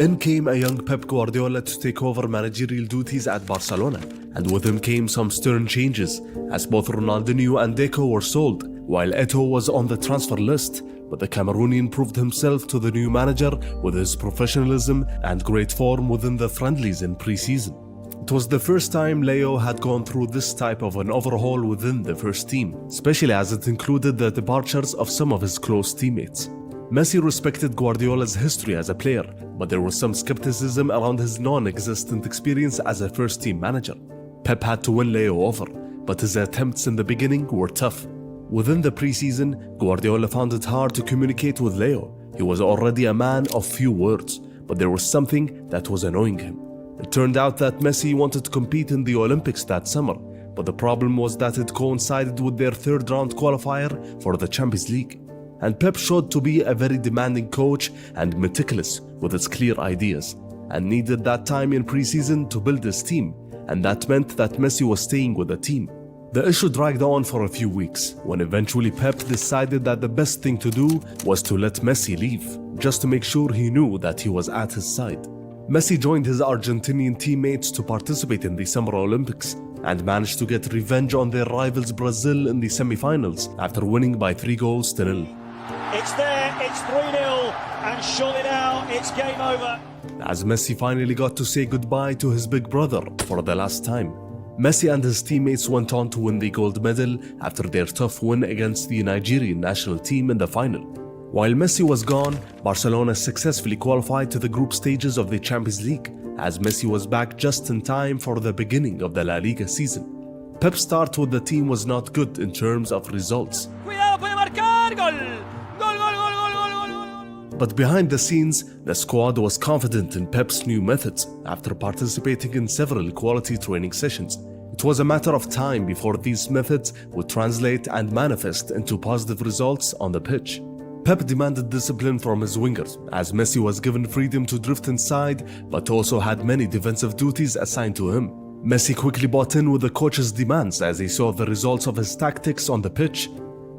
In came a young Pep Guardiola to take over managerial duties at Barcelona, and with him came some stern changes, as both Ronaldinho and Deco were sold, while Eto'o was on the transfer list. But the Cameroonian proved himself to the new manager with his professionalism and great form within the friendlies in pre-season. It was the first time Leo had gone through this type of an overhaul within the first team, especially as it included the departures of some of his close teammates. Messi respected Guardiola's history as a player, but there was some skepticism around his non-existent experience as a first-team manager. Pep had to win Leo over, but his attempts in the beginning were tough. Within the preseason, Guardiola found it hard to communicate with Leo. He was already a man of few words, but there was something that was annoying him. It turned out that Messi wanted to compete in the Olympics that summer, but the problem was that it coincided with their 3rd-round qualifier for the Champions League. And Pep showed to be a very demanding coach and meticulous with his clear ideas, and needed that time in preseason to build his team, and that meant that Messi was staying with the team. The issue dragged on for a few weeks, when eventually Pep decided that the best thing to do was to let Messi leave, just to make sure he knew that he was at his side. Messi joined his Argentinian teammates to participate in the Summer Olympics and managed to get revenge on their rivals Brazil in the semi-finals after winning by 3-0. It's there, it's 3-0, and surely now it's game over. As Messi finally got to say goodbye to his big brother for the last time, Messi and his teammates went on to win the gold medal after their tough win against the Nigerian national team in the final. While Messi was gone, Barcelona successfully qualified to the group stages of the Champions League, as Messi was back just in time for the beginning of the La Liga season. Pep's start with the team was not good in terms of results. But behind the scenes, the squad was confident in Pep's new methods after participating in several quality training sessions. It was a matter of time before these methods would translate and manifest into positive results on the pitch. Pep demanded discipline from his wingers, as Messi was given freedom to drift inside, but also had many defensive duties assigned to him. Messi quickly bought in with the coach's demands as he saw the results of his tactics on the pitch.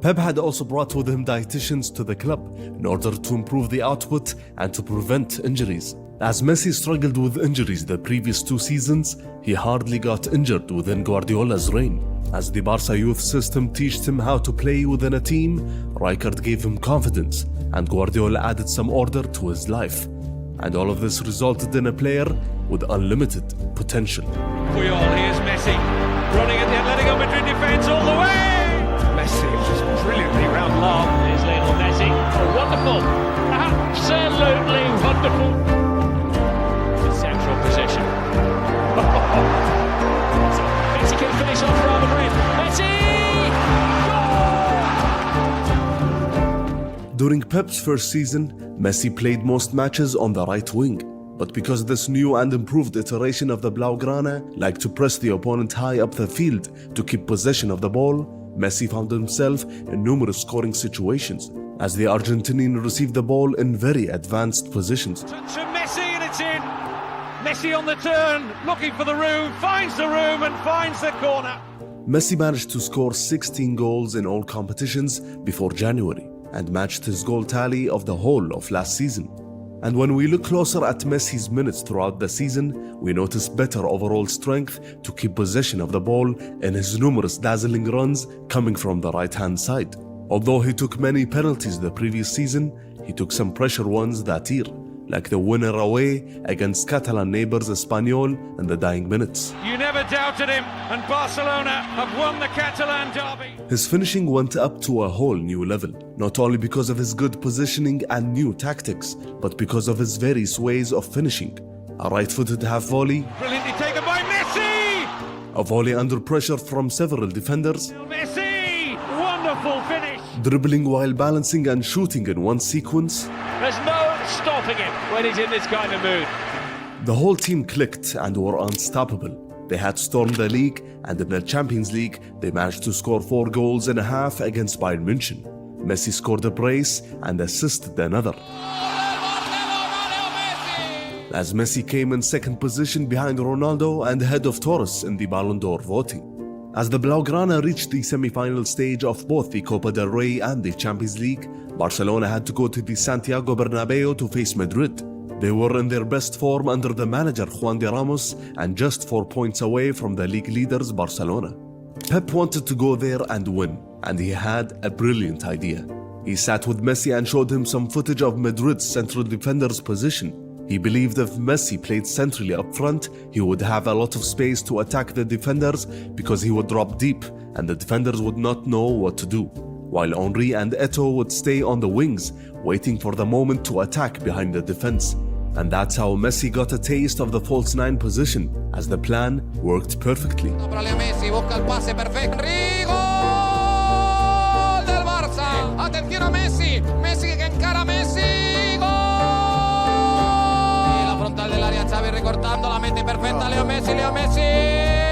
Pep had also brought with him dietitians to the club in order to improve the output and to prevent injuries. As Messi struggled with injuries the previous 2 seasons, he hardly got injured within Guardiola's reign. As the Barca youth system taught him how to play within a team, Rijkaard gave him confidence, and Guardiola added some order to his life. And all of this resulted in a player with unlimited potential. Puyol, here's Messi, running at the Atletico Madrid defence all the way! Messi just brilliantly round long. Here's Lionel Messi. Oh, wonderful! Absolutely wonderful! Central position. Messi can finish off Real Madrid. Messi! Goal! During Pep's first season, Messi played most matches on the right wing. But because this new and improved iteration of the Blaugrana liked to press the opponent high up the field to keep possession of the ball, Messi found himself in numerous scoring situations, as the Argentinian received the ball in very advanced positions. To Messi and it's in! Messi on the turn, looking for the room, finds the room and finds the corner. Messi managed to score 16 goals in all competitions before January and matched his goal tally of the whole of last season. And when we look closer at Messi's minutes throughout the season, we notice better overall strength to keep possession of the ball in his numerous dazzling runs coming from the right-hand side. Although he took many penalties the previous season, he took some pressure ones that year, like the winner away against Catalan neighbours Espanyol in the dying minutes. You never doubted him, and Barcelona have won the Catalan derby. His finishing went up to a whole new level, not only because of his good positioning and new tactics, but because of his various ways of finishing. A right-footed half volley, Brilliantly taken by Messi! a volley under pressure from several defenders, Messi! Wonderful finish! dribbling while balancing and shooting in one sequence. There's no stopping him when he's in this kind of mood. The whole team clicked and were unstoppable. They had stormed the league, and in the Champions League, they managed to score 4 goals and a half against Bayern München. Messi scored a brace and assisted another, as Messi came in second position behind Ronaldo and ahead of Torres in the Ballon d'Or voting. As the Blaugrana reached the semi-final stage of both the Copa del Rey and the Champions League, Barcelona had to go to the Santiago Bernabeu to face Madrid. They were in their best form under the manager Juan de Ramos and just 4 points away from the league leaders Barcelona. Pep wanted to go there and win, and he had a brilliant idea. He sat with Messi and showed him some footage of Madrid's central defender's position. He believed if Messi played centrally up front, he would have a lot of space to attack the defenders because he would drop deep and the defenders would not know what to do, while Henry and Eto'o would stay on the wings, waiting for the moment to attack behind the defense. And that's how Messi got a taste of the false 9 position, as the plan worked perfectly. Recortando la mente perfecta, Leo Messi,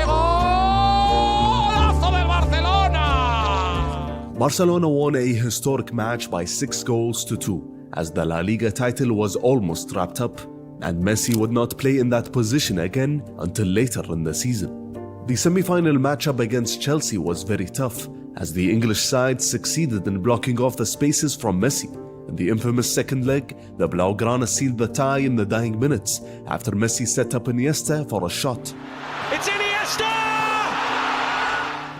golazo del Barcelona! Barcelona won a historic match by 6-2, as the La Liga title was almost wrapped up, and Messi would not play in that position again until later in the season. The semi-final matchup against Chelsea was very tough, as the English side succeeded in blocking off the spaces from Messi. In the infamous second leg, the Blaugrana sealed the tie in the dying minutes after Messi set up Iniesta for a shot. It's Iniesta!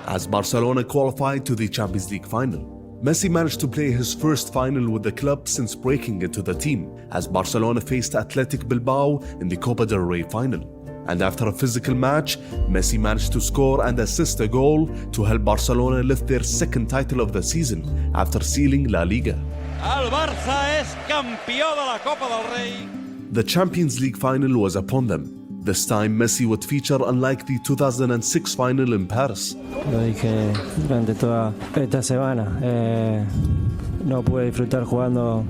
As Barcelona qualified to the Champions League final, Messi managed to play his first final with the club since breaking into the team, as Barcelona faced Athletic Bilbao in the Copa del Rey final. And after a physical match, Messi managed to score and assist a goal to help Barcelona lift their second title of the season after sealing La Liga. El Barça es campeón de la Copa del Rey. The Champions League final was upon them. This time, Messi would feature unlike the 2006 final in Paris. Lo dije durante toda esta semana. No pude disfrutar jugando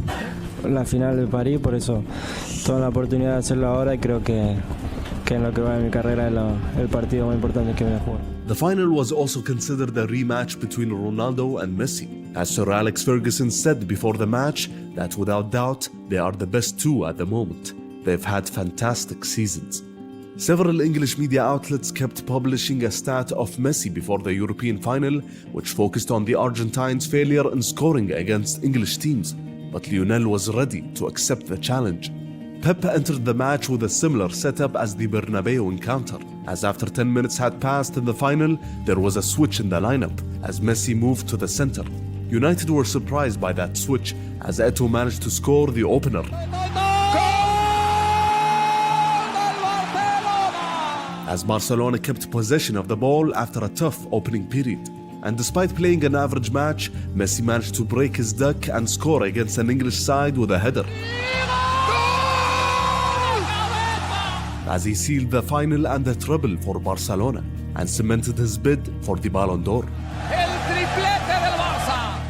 la final de París, por eso tuve la oportunidad de hacerlo ahora y creo que en lo que va de mi carrera es el partido más importante que voy a jugar. The final was also considered a rematch between Ronaldo and Messi, as Sir Alex Ferguson said before the match that without doubt they are the best two at the moment. They've had fantastic seasons. Several English media outlets kept publishing a stat of Messi before the European final, which focused on the Argentines' failure in scoring against English teams, but Lionel was ready to accept the challenge. Pep entered the match with a similar setup as the Bernabeu encounter, as after 10 minutes had passed in the final, there was a switch in the lineup as Messi moved to the center. United were surprised by that switch as Eto'o managed to score the opener. As Barcelona kept possession of the ball after a tough opening period. And despite playing an average match, Messi managed to break his duck and score against an English side with a header. As he sealed the final and the treble for Barcelona and cemented his bid for the Ballon d'Or.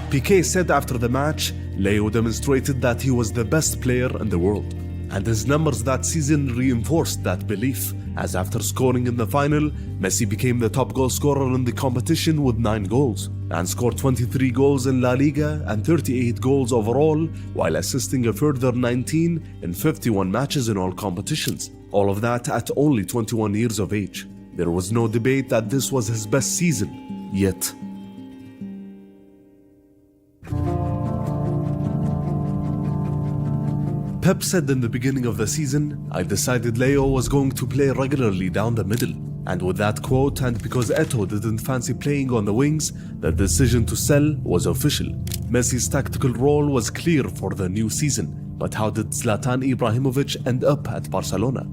Piqué said after the match, Leo demonstrated that he was the best player in the world. And his numbers that season reinforced that belief, as after scoring in the final, Messi became the top goal scorer in the competition with 9 goals, and scored 23 goals in La Liga and 38 goals overall, while assisting a further 19 in 51 matches in all competitions. All of that at only 21 years of age. There was no debate that this was his best season, yet. Pep said in the beginning of the season, I decided Leo was going to play regularly down the middle. And with that quote, and because Eto'o didn't fancy playing on the wings, the decision to sell was official. Messi's tactical role was clear for the new season. But how did Zlatan Ibrahimovic end up at Barcelona?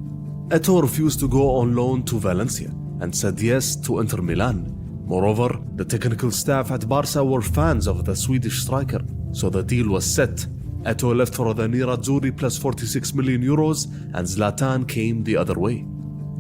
Eto'o refused to go on loan to Valencia and said yes to Inter Milan. Moreover, the technical staff at Barca were fans of the Swedish striker, so the deal was set. Eto'o left for the Nerazzurri plus 46 million euros, and Zlatan came the other way.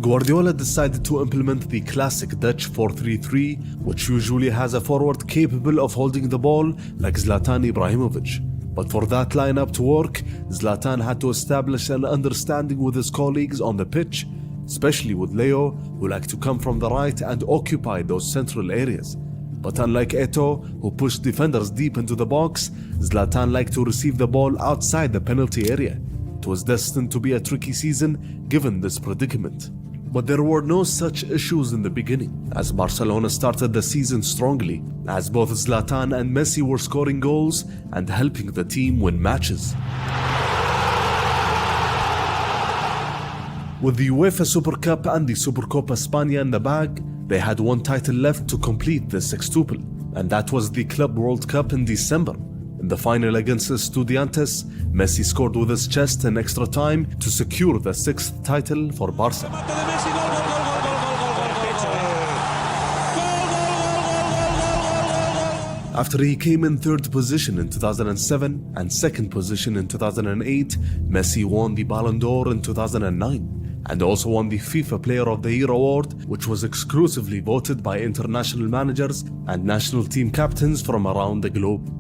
Guardiola decided to implement the classic Dutch 4-3-3, which usually has a forward capable of holding the ball like Zlatan Ibrahimovic. But for that lineup to work, Zlatan had to establish an understanding with his colleagues on the pitch, especially with Leo, who liked to come from the right and occupy those central areas. But unlike Eto'o, who pushed defenders deep into the box, Zlatan liked to receive the ball outside the penalty area. It was destined to be a tricky season given this predicament. But there were no such issues in the beginning, as Barcelona started the season strongly, as both Zlatan and Messi were scoring goals and helping the team win matches. With the UEFA Super Cup and the Supercopa España in the bag, they had one title left to complete the sextuple, and that was the Club World Cup in December. In the final against Estudiantes, Messi scored with his chest in extra time to secure the 6th title for Barca. After he came in 3rd position in 2007 and 2nd position in 2008, Messi won the Ballon d'Or in 2009 and also won the FIFA Player of the Year award, which was exclusively voted by international managers and national team captains from around the globe.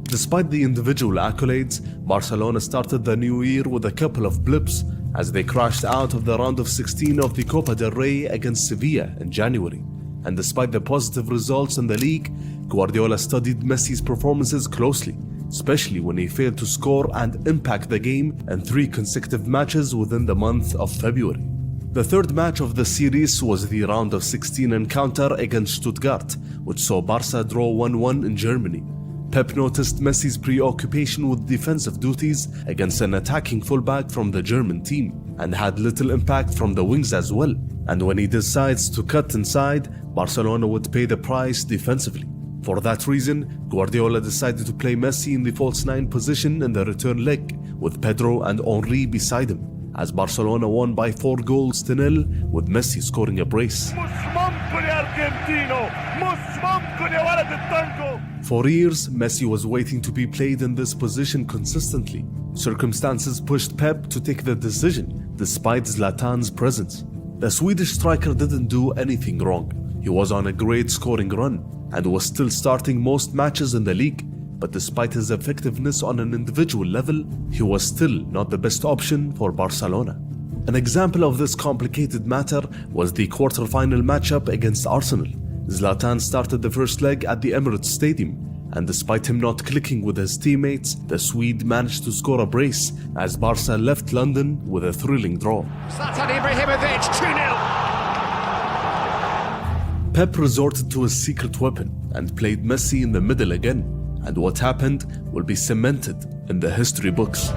Despite the individual accolades, Barcelona started the new year with a couple of blips as they crashed out of the round of 16 of the Copa del Rey against Sevilla in January. And despite the positive results in the league, Guardiola studied Messi's performances closely, especially when he failed to score and impact the game in 3 consecutive matches within the month of February. The 3rd match of the series was the round of 16 encounter against Stuttgart, which saw Barca draw 1-1 in Germany. Pep noticed Messi's preoccupation with defensive duties against an attacking fullback from the German team and had little impact from the wings as well. And when he decides to cut inside, Barcelona would pay the price defensively. For that reason, Guardiola decided to play Messi in the false nine position in the return leg, with Pedro and Henry beside him, as Barcelona won by 4-0 with Messi scoring a brace. For years, Messi was waiting to be played in this position consistently. Circumstances pushed Pep to take the decision, despite Zlatan's presence. The Swedish striker didn't do anything wrong. He was on a great scoring run and was still starting most matches in the league. But despite his effectiveness on an individual level, he was still not the best option for Barcelona. An example of this complicated matter was the quarter-final matchup against Arsenal. Zlatan started the first leg at the Emirates Stadium, and despite him not clicking with his teammates, the Swede managed to score a brace as Barca left London with a thrilling draw. Zlatan Ibrahimovic, 2-0. Pep resorted to his secret weapon and played Messi in the middle again, and what happened will be cemented in the history books.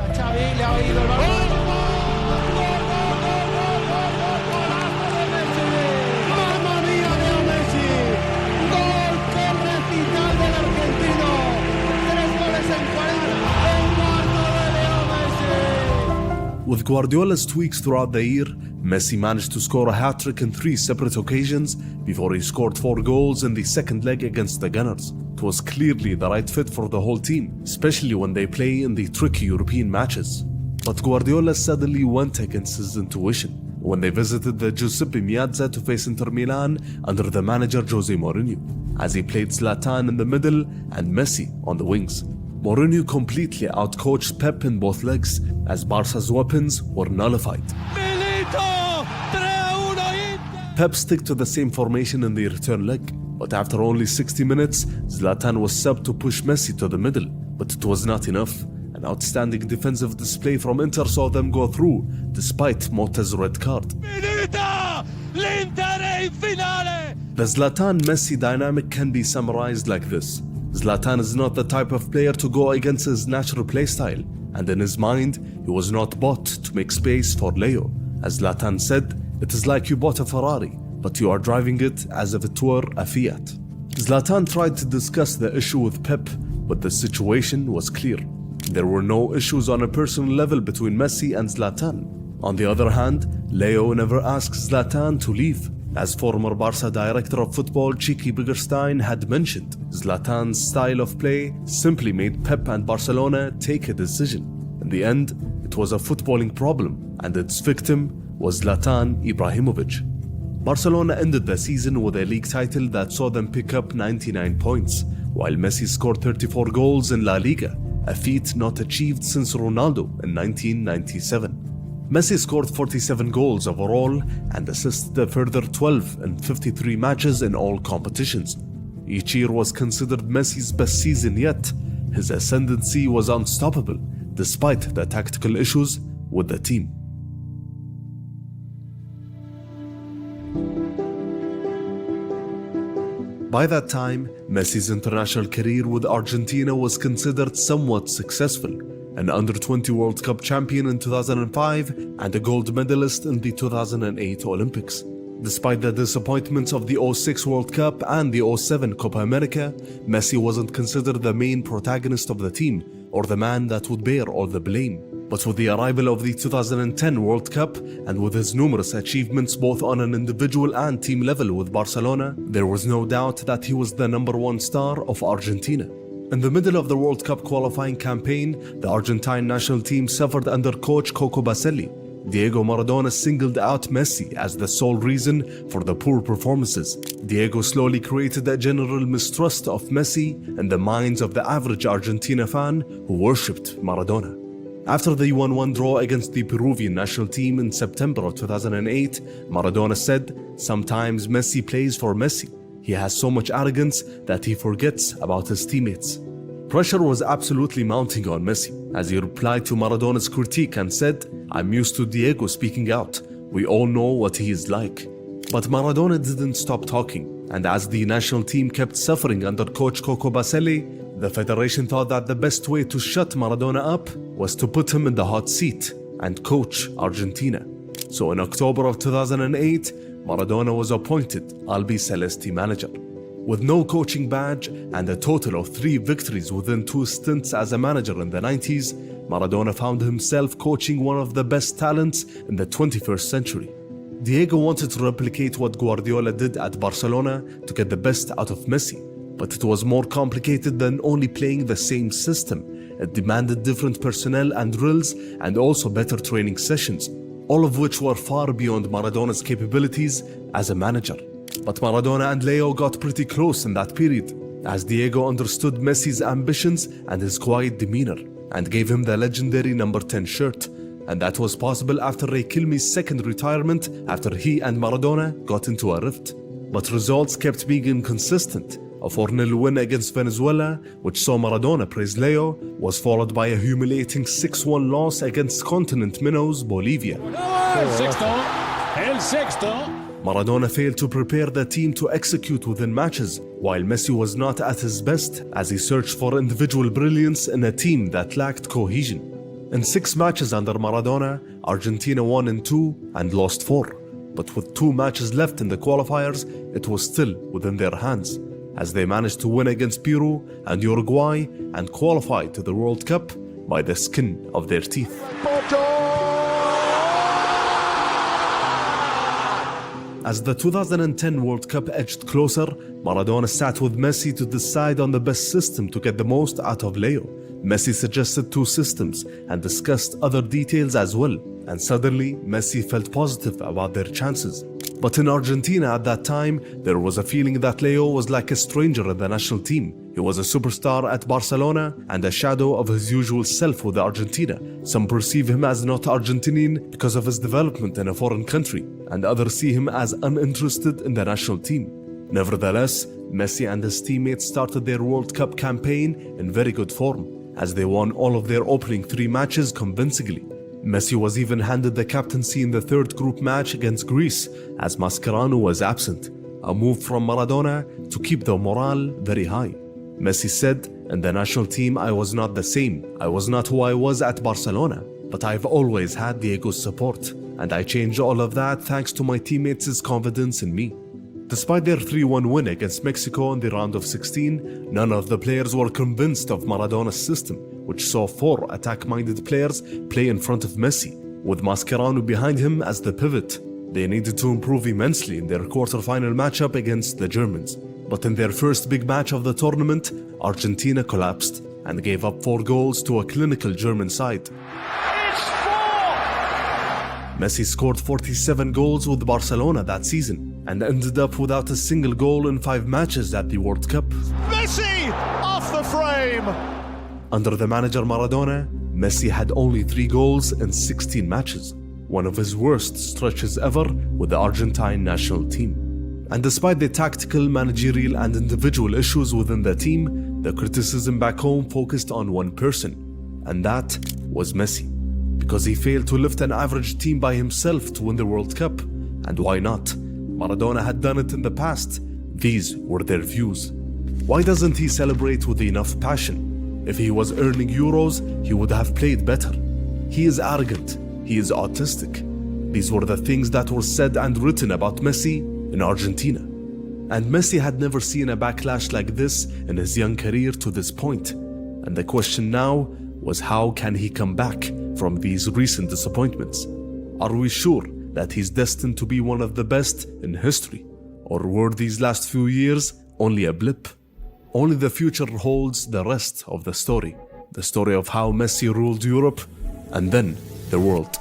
With Guardiola's tweaks throughout the year, Messi managed to score a hat-trick in 3 separate occasions before he scored 4 goals in the second leg against the Gunners. It was clearly the right fit for the whole team, especially when they play in the tricky European matches. But Guardiola suddenly went against his intuition when they visited the Giuseppe Meazza to face Inter Milan under the manager Jose Mourinho, as he played Zlatan in the middle and Messi on the wings. Mourinho completely outcoached Pep in both legs, as Barca's weapons were nullified. Pep stuck to the same formation in the return leg, but after only 60 minutes, Zlatan was subbed to push Messi to the middle, but it was not enough. An outstanding defensive display from Inter saw them go through, despite Motta's red card. The Zlatan-Messi dynamic can be summarized like this. Zlatan is not the type of player to go against his natural playstyle, and in his mind, he was not bought to make space for Leo. As Zlatan said, it is like you bought a Ferrari, but you are driving it as if it were a Fiat. Zlatan tried to discuss the issue with Pep, but the situation was clear. There were no issues on a personal level between Messi and Zlatan. On the other hand, Leo never asked Zlatan to leave. As former Barca director of football Chiqui Biggerstein had mentioned, Zlatan's style of play simply made Pep and Barcelona take a decision. In the end, it was a footballing problem, and its victim was Zlatan Ibrahimovic. Barcelona ended the season with a league title that saw them pick up 99 points, while Messi scored 34 goals in La Liga, a feat not achieved since Ronaldo in 1997. Messi scored 47 goals overall and assisted a further 12 in 53 matches in all competitions. Each year was considered Messi's best season yet. His ascendancy was unstoppable, despite the tactical issues with the team. By that time, Messi's international career with Argentina was considered somewhat successful. An under-20 World Cup champion in 2005 and a gold medalist in the 2008 Olympics. Despite the disappointments of the 06 World Cup and the 07 Copa America, Messi wasn't considered the main protagonist of the team or the man that would bear all the blame. But with the arrival of the 2010 World Cup and with his numerous achievements both on an individual and team level with Barcelona, there was no doubt that he was the #1 star of Argentina. In the middle of the World Cup qualifying campaign, the Argentine national team suffered under coach Coco Basselli. Diego Maradona singled out Messi as the sole reason for the poor performances. Diego slowly created a general mistrust of Messi in the minds of the average Argentina fan who worshipped Maradona. After the 1-1 draw against the Peruvian national team in September of 2008, Maradona said, "Sometimes Messi plays for Messi. He has so much arrogance that he forgets about his teammates." Pressure was absolutely mounting on Messi as he replied to Maradona's critique and said, "I'm used to Diego speaking out. We all know what he is like." But Maradona didn't stop talking, and as the national team kept suffering under coach Coco Basselli, The federation thought that the best way to shut Maradona up was to put him in the hot seat and coach Argentina. So in October of 2008, Maradona was appointed Albi Celesti manager. With no coaching badge and a total of 3 victories within 2 stints as a manager in the 90s, Maradona found himself coaching one of the best talents in the 21st century. Diego wanted to replicate what Guardiola did at Barcelona to get the best out of Messi, but it was more complicated than only playing the same system. It demanded different personnel and drills and also better training sessions, all of which were far beyond Maradona's capabilities as a manager. But Maradona and Leo got pretty close in that period, as Diego understood Messi's ambitions and his quiet demeanor, and gave him the legendary number 10 shirt. And that was possible after Riquelme's second retirement after he and Maradona got into a rift. But results kept being inconsistent. A 4-0 win against Venezuela, which saw Maradona praise Leo, was followed by a humiliating 6-1 loss against continent minnows Bolivia. Maradona failed to prepare the team to execute within matches, while Messi was not at his best as he searched for individual brilliance in a team that lacked cohesion. In 6 matches under Maradona, Argentina won in 2 and lost 4. But with 2 matches left in the qualifiers, it was still within their hands, as they managed to win against Peru and Uruguay and qualify to the World Cup by the skin of their teeth. As the 2010 World Cup edged closer, Maradona sat with Messi to decide on the best system to get the most out of Leo. Messi suggested 2 systems and discussed other details as well, and suddenly Messi felt positive about their chances. But in Argentina at that time, there was a feeling that Leo was like a stranger in the national team. He was a superstar at Barcelona and a shadow of his usual self with Argentina. Some perceive him as not Argentinian because of his development in a foreign country, and others see him as uninterested in the national team. Nevertheless, Messi and his teammates started their World Cup campaign in very good form, as they won all of their opening 3 matches convincingly. Messi was even handed the captaincy in the 3rd group match against Greece, as Mascherano was absent, a move from Maradona to keep the morale very high. Messi said, "In the national team I was not the same. I was not who I was at Barcelona, but I've always had Diego's support, and I changed all of that thanks to my teammates' confidence in me." Despite their 3-1 win against Mexico in the round of 16, none of the players were convinced of Maradona's system, which saw 4 attack-minded players play in front of Messi, with Mascherano behind him as the pivot. They needed to improve immensely in their quarter-final matchup against the Germans. But in their first big match of the tournament, Argentina collapsed and gave up 4 goals to a clinical German side. Messi scored 47 goals with Barcelona that season and ended up without a single goal in 5 matches at the World Cup. Messi off the frame! Under the manager Maradona, Messi had only 3 goals in 16 matches, one of his worst stretches ever with the Argentine national team. And despite the tactical, managerial and individual issues within the team, the criticism back home focused on one person, and that was Messi. Because he failed to lift an average team by himself to win the World Cup. And why not? Maradona had done it in the past. These were their views. Why doesn't he celebrate with enough passion? If he was earning euros, he would have played better. He is arrogant. He is autistic. These were the things that were said and written about Messi in Argentina. And Messi had never seen a backlash like this in his young career to this point. And the question now was, how can he come back from these recent disappointments? Are we sure that he's destined to be one of the best in history? Or were these last few years only a blip? Only the future holds the rest of the story of how Messi ruled Europe and then the world.